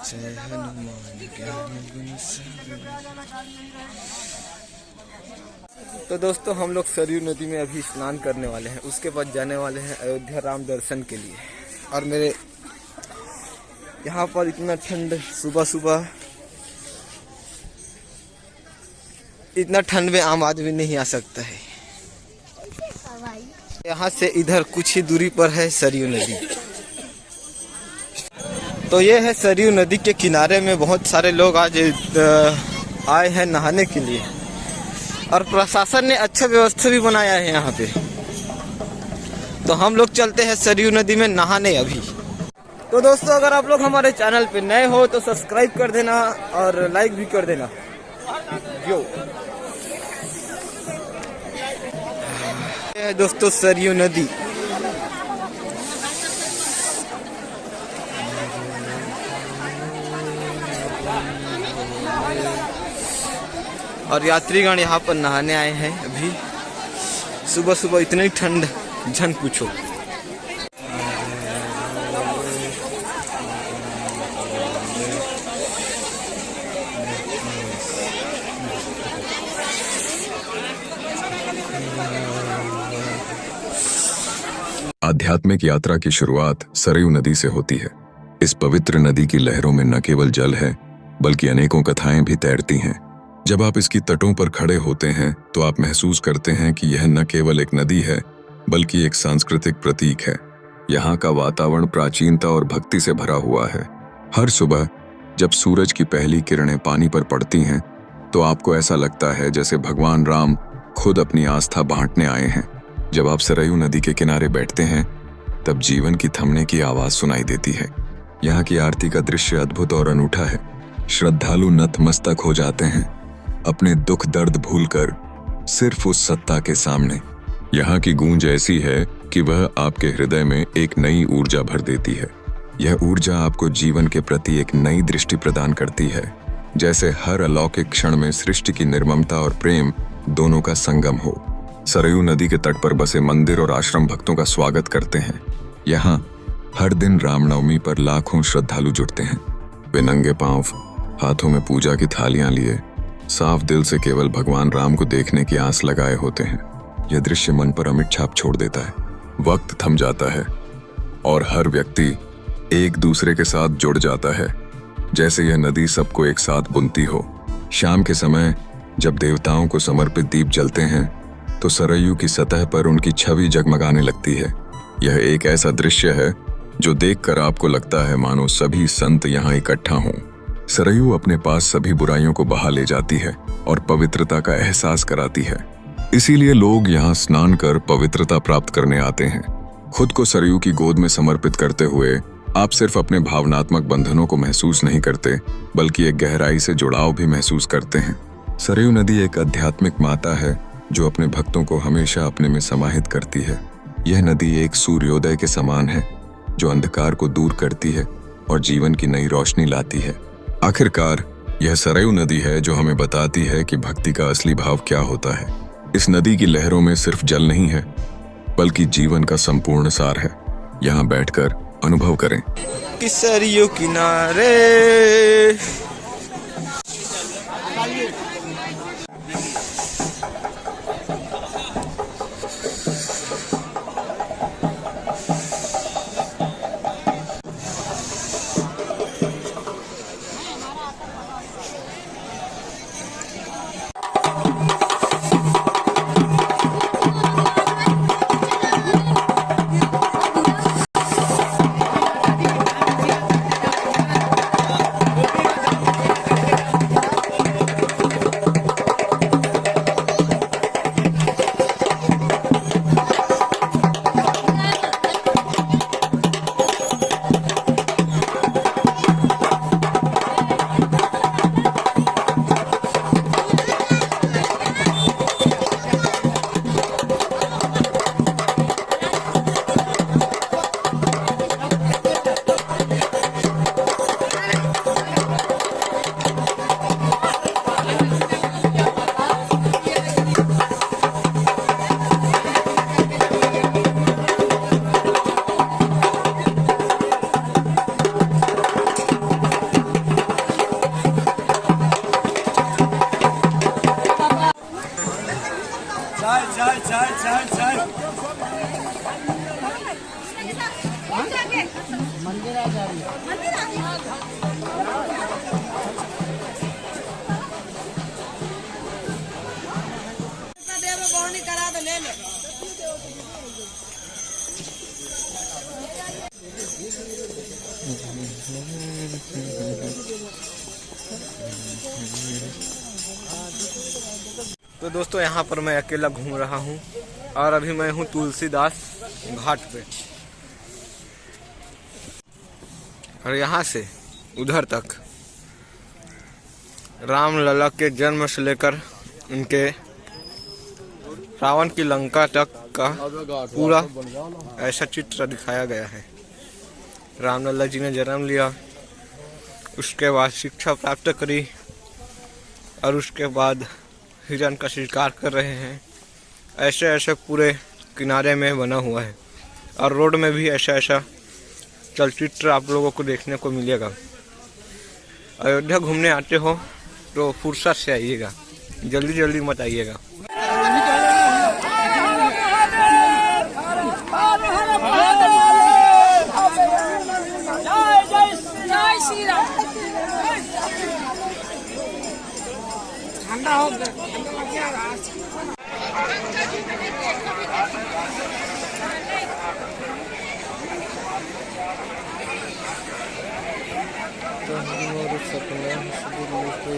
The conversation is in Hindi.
जय हनुमान ज्ञान गुण सागर। तो दोस्तों हम लोग सरयू नदी में अभी स्नान करने वाले हैं, उसके बाद जाने वाले हैं अयोध्या राम दर्शन के लिए। और मेरे यहाँ पर इतना ठंड, सुबह सुबह इतना ठंड में आम आदमी नहीं आ सकता है। यहाँ से इधर कुछ ही दूरी पर है सरयू नदी। तो ये है सरयू नदी के किनारे में बहुत सारे लोग आज आए हैं नहाने के लिए, और प्रशासन ने अच्छा व्यवस्था भी बनाया है यहाँ पे। तो हम लोग चलते हैं सरयू नदी में नहाने अभी। तो दोस्तों अगर आप लोग हमारे चैनल पे नए हो तो सब्सक्राइब कर देना और लाइक भी कर देना। यो ये है दोस्तों सरयू नदी। और यात्रीगण यहाँ पर नहाने आए हैं अभी। सुबह सुबह इतनी ठंड झन पूछो। आध्यात्मिक यात्रा की शुरुआत सरयू नदी से होती है। इस पवित्र नदी की लहरों में न केवल जल है बल्कि अनेकों कथाएं भी तैरती हैं। जब आप इसकी तटों पर खड़े होते हैं तो आप महसूस करते हैं कि यह न केवल एक नदी है बल्कि एक सांस्कृतिक प्रतीक है। यहाँ का वातावरण प्राचीनता और भक्ति से भरा हुआ है। हर सुबह जब सूरज की पहली किरणें पानी पर पड़ती हैं तो आपको ऐसा लगता है जैसे भगवान राम खुद अपनी आस्था बांटने आए हैं। जब आप सरयू नदी के किनारे बैठते हैं तब जीवन की थमने की आवाज सुनाई देती है। यहाँ की आरती का दृश्य अद्भुत और अनूठा है। श्रद्धालु नतमस्तक हो जाते हैं, अपने दुख दर्द भूलकर सिर्फ उस सत्ता के सामने। यहाँ की गूंज ऐसी है कि वह आपके हृदय में एक नई ऊर्जा भर देती है। यह ऊर्जा आपको जीवन के प्रति एक नई दृष्टि प्रदान करती है, जैसे हर अलौकिक क्षण में सृष्टि की निर्ममता और प्रेम दोनों का संगम हो। सरयू नदी के तट पर बसे मंदिर और आश्रम भक्तों का स्वागत करते हैं। यहाँ हर दिन रामनवमी पर लाखों श्रद्धालु जुटते हैं। वे नंगे पांव, हाथों में पूजा की थालियां लिए, साफ दिल से केवल भगवान राम को देखने की आस लगाए होते हैं। यह दृश्य मन पर अमिट छाप छोड़ देता है। वक्त थम जाता है और हर व्यक्ति एक दूसरे के साथ जुड़ जाता है, जैसे यह नदी सबको एक साथ बुनती हो। शाम के समय जब देवताओं को समर्पित दीप जलते हैं तो सरयू की सतह पर उनकी छवि जगमगाने लगती है। यह एक ऐसा दृश्य है जो देखकर आपको लगता है मानो सभी संत यहाँ इकट्ठा हों। सरयू अपने पास सभी बुराइयों को बहा ले जाती है और पवित्रता का एहसास कराती है। इसीलिए लोग यहाँ स्नान कर पवित्रता प्राप्त करने आते हैं। खुद को सरयू की गोद में समर्पित करते हुए आप सिर्फ अपने भावनात्मक बंधनों को महसूस नहीं करते बल्कि एक गहराई से जुड़ाव भी महसूस करते हैं। सरयू नदी एक आध्यात्मिक माता है जो अपने भक्तों को हमेशा अपने में समाहित करती है। यह नदी एक सूर्योदय के समान है जो अंधकार को दूर करती है और जीवन की नई रोशनी लाती है। आखिरकार यह सरयू नदी है जो हमें बताती है कि भक्ति का असली भाव क्या होता है। इस नदी की लहरों में सिर्फ जल नहीं है बल्कि जीवन का संपूर्ण सार है। यहाँ बैठकर अनुभव करें कि सरयू किनारे तो दोस्तों यहाँ पर मैं अकेला घूम रहा हूँ और अभी मैं हूँ तुलसीदास घाट पे। और यहाँ से उधर तक राम लला के जन्म से लेकर उनके रावण की लंका तक का पूरा ऐसा चित्र दिखाया गया है। राम लला जी ने जन्म लिया, उसके बाद शिक्षा प्राप्त करी और उसके बाद हिरण का शिकार कर रहे हैं। ऐसे ऐसे पूरे किनारे में बना हुआ है और रोड में भी ऐसा ऐसा चलचित्र आप लोगों को देखने को मिलेगा। अयोध्या घूमने आते हो तो फुर्सत से आइएगा, जल्दी जल्दी मत आइएगा। तो